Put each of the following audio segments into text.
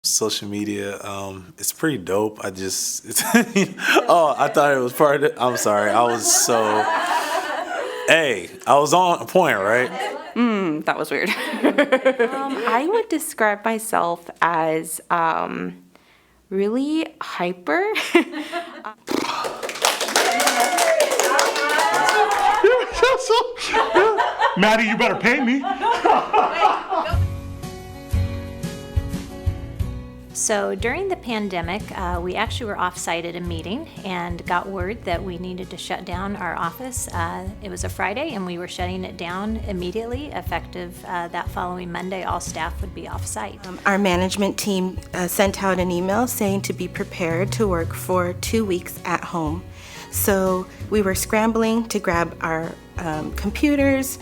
Social media, it's pretty dope. Oh, I thought it was part of it. I'm sorry. Hey, I was on point, right? That was weird. I would describe myself as really hyper. Maddie, you better pay me. So during the pandemic, we actually were off-site at a meeting and got word that we needed to shut down our office. It was a Friday and we were shutting it down immediately, effective that following Monday. All staff would be off-site. Our management team sent out an email saying to be prepared to work for 2 weeks at home. So we were scrambling to grab our computers,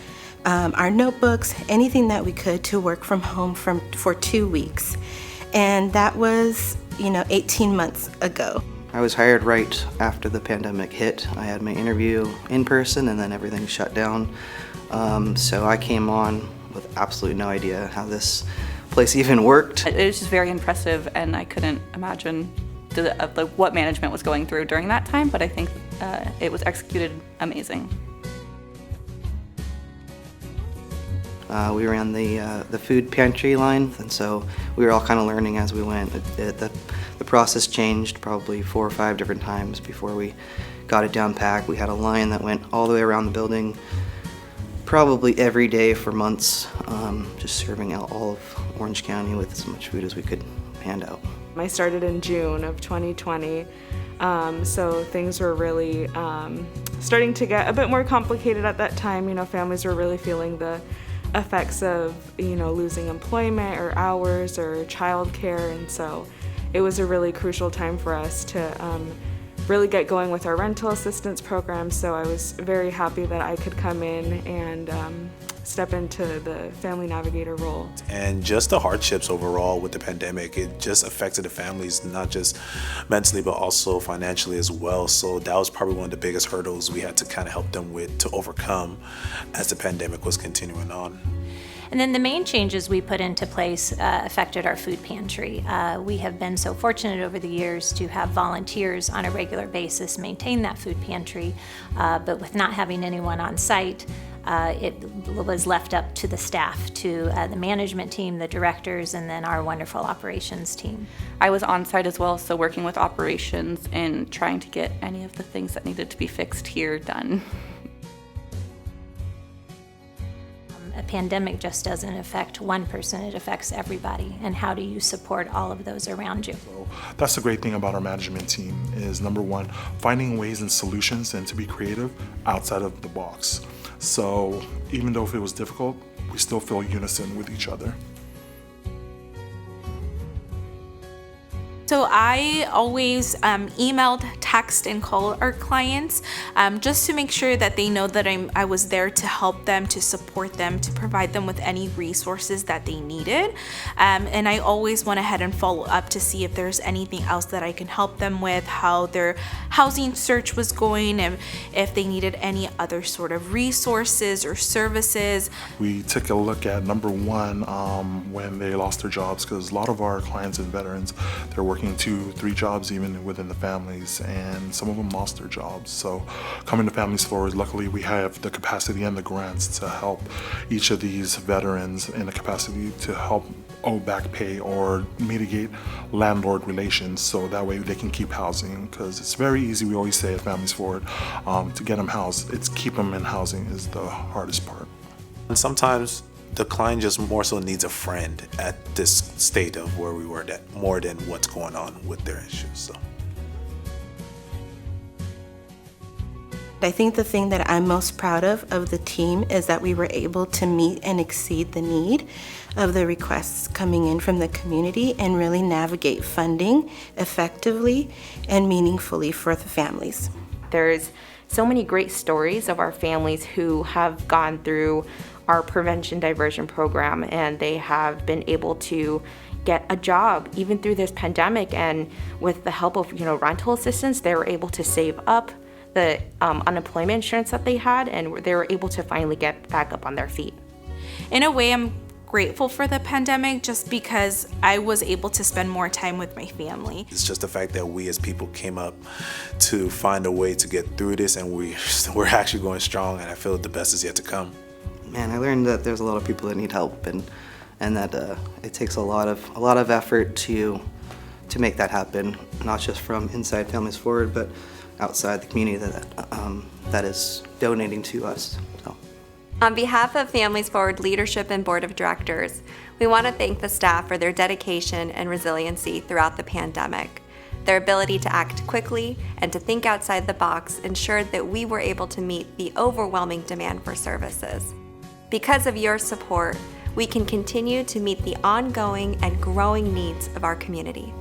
our notebooks, anything that we could to work from home for 2 weeks. And that was, 18 months ago. I was hired right after the pandemic hit. I had my interview in person and then everything shut down. So I came on with absolutely no idea how this place even worked. It was just very impressive, and I couldn't imagine what management was going through during that time, but I think it was executed amazing. We ran the food pantry line, and so we were all kind of learning as we went. The process changed probably 4 or 5 different times before we got it down packed. We had a line that went all the way around the building, probably every day for months, just serving out all of Orange County with as much food as we could hand out. I started in June of 2020, so things were really starting to get a bit more complicated at that time. Families were really feeling the effects of losing employment or hours or childcare, and so it was a really crucial time for us to really get going with our rental assistance program. So I was very happy that I could come in and step into the family navigator role. And just the hardships overall with the pandemic, it just affected the families, not just mentally, but also financially as well. So that was probably one of the biggest hurdles we had to kind of help them with to overcome as the pandemic was continuing on. And then the main changes we put into place affected our food pantry. We have been so fortunate over the years to have volunteers on a regular basis maintain that food pantry, but with not having anyone on site, it was left up to the staff, to the management team, the directors, and then our wonderful operations team. I was on site as well, so working with operations and trying to get any of the things that needed to be fixed here done. A pandemic just doesn't affect one person, it affects everybody. And how do you support all of those around you? So that's the great thing about our management team is, number one, finding ways and solutions and to be creative outside of the box. So even though if it was difficult, we still feel unison with each other. So I always emailed, text, and call our clients just to make sure that they know that I was there to help them, to support them, to provide them with any resources that they needed. And I always went ahead and follow up to see if there's anything else that I can help them with, how their housing search was going, and if they needed any other sort of resources or services. We took a look at, number one, when they lost their jobs, because a lot of our clients and veterans, they're working 2-3 jobs even within the families, and some of them lost their jobs. So coming to Families Forward, luckily we have the capacity and the grants to help each of these veterans in the capacity to help owe back pay or mitigate landlord relations, so that way they can keep housing, because it's very easy, we always say at Families Forward, to get them housed. It's keep them in housing is the hardest part. And sometimes the client just more so needs a friend at this state of where we were at, more than what's going on with their issues. So I think the thing that I'm most proud of the team is that we were able to meet and exceed the need of the requests coming in from the community and really navigate funding effectively and meaningfully for the families. There's so many great stories of our families who have gone through our prevention diversion program, and they have been able to get a job even through this pandemic, and with the help of rental assistance, they were able to save up the unemployment insurance that they had, and they were able to finally get back up on their feet. In a way, I'm grateful for the pandemic just because I was able to spend more time with my family. It's just the fact that we as people came up to find a way to get through this, and we're actually going strong, and I feel the best is yet to come. Man, I learned that there's a lot of people that need help, and that it takes a lot of effort to make that happen, not just from inside Families Forward, but outside the community that is donating to us. So. On behalf of Families Forward leadership and board of directors, we want to thank the staff for their dedication and resiliency throughout the pandemic. Their ability to act quickly and to think outside the box ensured that we were able to meet the overwhelming demand for services. Because of your support, we can continue to meet the ongoing and growing needs of our community.